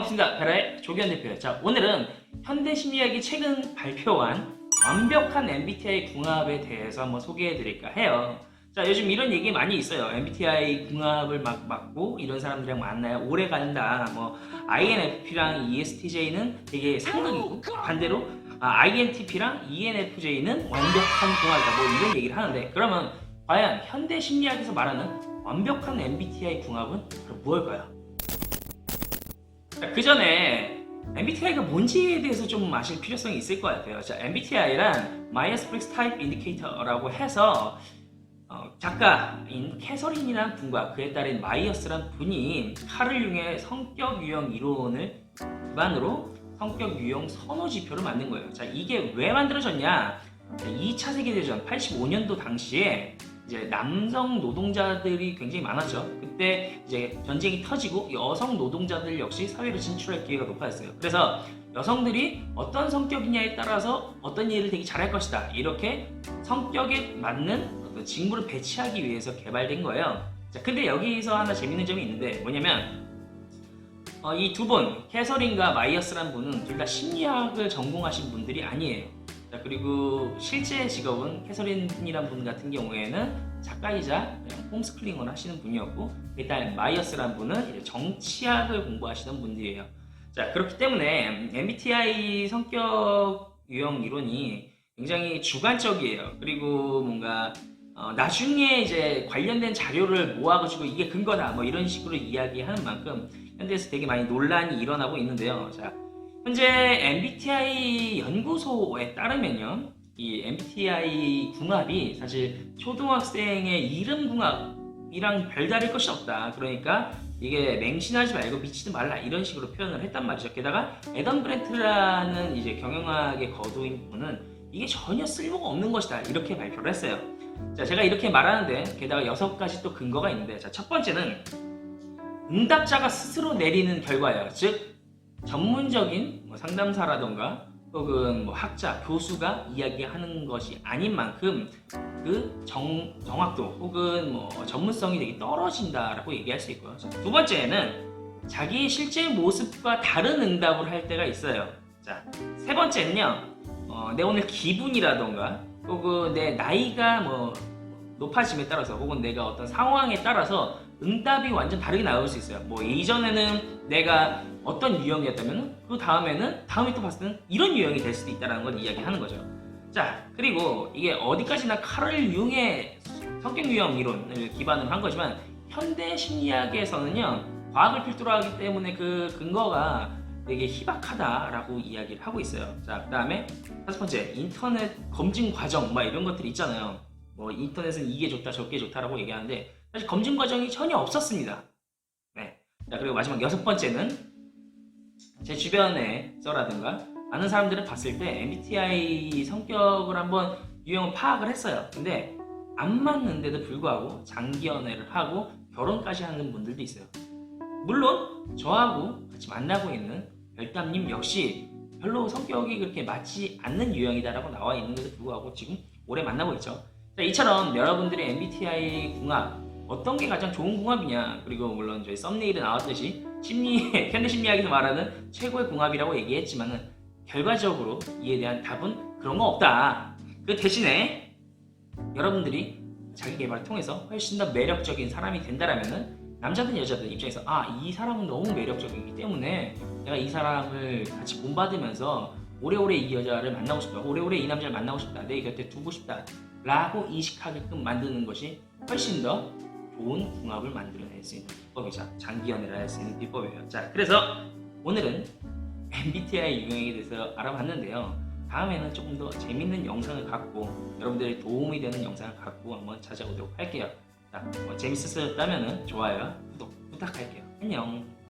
반갑습니다. 베라의 조기현 대표예요. 자, 오늘은 현대심리학이 최근 발표한 완벽한 MBTI 궁합에 대해서 한번 소개해 드릴까 해요. 자, 요즘 이런 얘기 많이 있어요. MBTI 궁합을 막 맞고 이런 사람들이랑 만나야 오래 간다. 뭐 INFP랑 ESTJ는 되게 상극이고 반대로 INTP랑 ENFJ는 완벽한 궁합이다. 뭐 이런 얘기를 하는데, 그러면 과연 현대심리학에서 말하는 완벽한 MBTI 궁합은 그럼 무엇일까요? 그 전에 MBTI가 뭔지에 대해서 좀 아실 필요성이 있을 것 같아요. 자, MBTI란 마이어스-브릭스 타입 인디케이터라고 해서 작가인 캐서린이라는 분과 그에 따른 마이어스란 분이 칼을 이용해 성격 유형 이론을 기반으로 성격 유형 선호 지표를 만든 거예요. 자, 이게 왜 만들어졌냐? 2차 세계대전 85년도 당시에 이제 남성 노동자들이 굉장히 많았죠. 그때 이제 전쟁이 터지고 여성 노동자들 역시 사회로 진출할 기회가 높아졌어요. 그래서 여성들이 어떤 성격이냐에 따라서 어떤 일을 되게 잘할 것이다, 이렇게 성격에 맞는 어떤 직무를 배치하기 위해서 개발된 거예요. 자, 근데 여기서 하나 재밌는 점이 있는데 뭐냐면 이 두 분, 캐서린과 마이어스라는 분은 둘 다 심리학을 전공하신 분들이 아니에요. 자, 그리고 실제 직업은 캐서린이란 분 같은 경우에는 작가이자 그냥 홈스쿨링을 하시는 분이었고, 일단 마이어스란 분은 이제 정치학을 공부하시는 분들이에요. 자, 그렇기 때문에 MBTI 성격 유형 이론이 굉장히 주관적이에요. 그리고 뭔가 나중에 이제 관련된 자료를 모아가지고 이게 근거다 뭐 이런 식으로 이야기하는 만큼 현대에서 되게 많이 논란이 일어나고 있는데요. 자, 현재 MBTI 연구소에 따르면요, 이 MBTI 궁합이 사실 초등학생의 이름 궁합이랑 별다를 것이 없다. 그러니까 이게 맹신하지 말고 미치지 말라, 이런 식으로 표현을 했단 말이죠. 게다가 애덤 그랜트라는 이제 경영학의 거두인 분은 이게 전혀 쓸모가 없는 것이다, 이렇게 발표를 했어요. 자, 제가 이렇게 말하는데 게다가 6가지 또 근거가 있는데, 자, 첫 번째는 응답자가 스스로 내리는 결과예요. 즉 전문적인 상담사라던가 혹은 학자, 교수가 이야기하는 것이 아닌 만큼 그 정확도 혹은 전문성이 되게 떨어진다라고 얘기할 수 있고요. 자, 두 번째는 자기 실제 모습과 다른 응답을 할 때가 있어요. 자, 세 번째는요, 내 오늘 기분이라던가 혹은 내 나이가 높아짐에 따라서 혹은 내가 어떤 상황에 따라서 응답이 완전 다르게 나올 수 있어요. 이전에는 내가 어떤 유형이었다면 그 다음에 또 봤을 때는 이런 유형이 될 수도 있다는 걸 이야기하는 거죠. 자, 그리고 이게 어디까지나 칼을 이용해 성격 유형 이론을 기반으로 한 거지만 현대 심리학에서는요, 과학을 필두로 하기 때문에 그 근거가 되게 희박하다라고 이야기를 하고 있어요. 자, 그 다음에 5번째, 인터넷 검증 과정 이런 것들이 있잖아요. 인터넷은 이게 좋다 저게 좋다라고 얘기하는데 사실 검증 과정이 전혀 없었습니다. 네. 자, 그리고 마지막 6번째는 제 주변에서라든가 아는 사람들을 봤을 때 MBTI 성격을 한번 유형을 파악을 했어요. 근데 안 맞는데도 불구하고 장기 연애를 하고 결혼까지 하는 분들도 있어요. 물론 저하고 같이 만나고 있는 별담님 역시 별로 성격이 그렇게 맞지 않는 유형이다라고 나와 있는데도 불구하고 지금 오래 만나고 있죠. 자, 이처럼 여러분들의 MBTI 궁합 어떤 게 가장 좋은 궁합이냐, 그리고 물론 저희 썸네일에 나왔듯이 현대심리학에서 말하는 최고의 궁합이라고 얘기했지만은 결과적으로 이에 대한 답은 그런 거 없다. 그 대신에 여러분들이 자기 개발을 통해서 훨씬 더 매력적인 사람이 된다라면은 남자든 여자든 입장에서 이 사람은 너무 매력적이기 때문에 내가 이 사람을 같이 본받으면서 오래오래 이 여자를 만나고 싶다, 오래오래 이 남자를 만나고 싶다, 내 곁에 두고 싶다 라고 인식하게끔 만드는 것이 훨씬 더 좋은 궁합을 만들어낼 수 있는 비법이자 장기 연애를 할 수 있는 비법이에요. 자, 그래서 오늘은 MBTI 유형에 대해서 알아봤는데요. 다음에는 조금 더 재밌는 영상을 갖고 여러분들의 도움이 되는 영상을 갖고 한번 찾아오도록 할게요. 자, 재밌었다면 좋아요, 구독 부탁할게요. 안녕.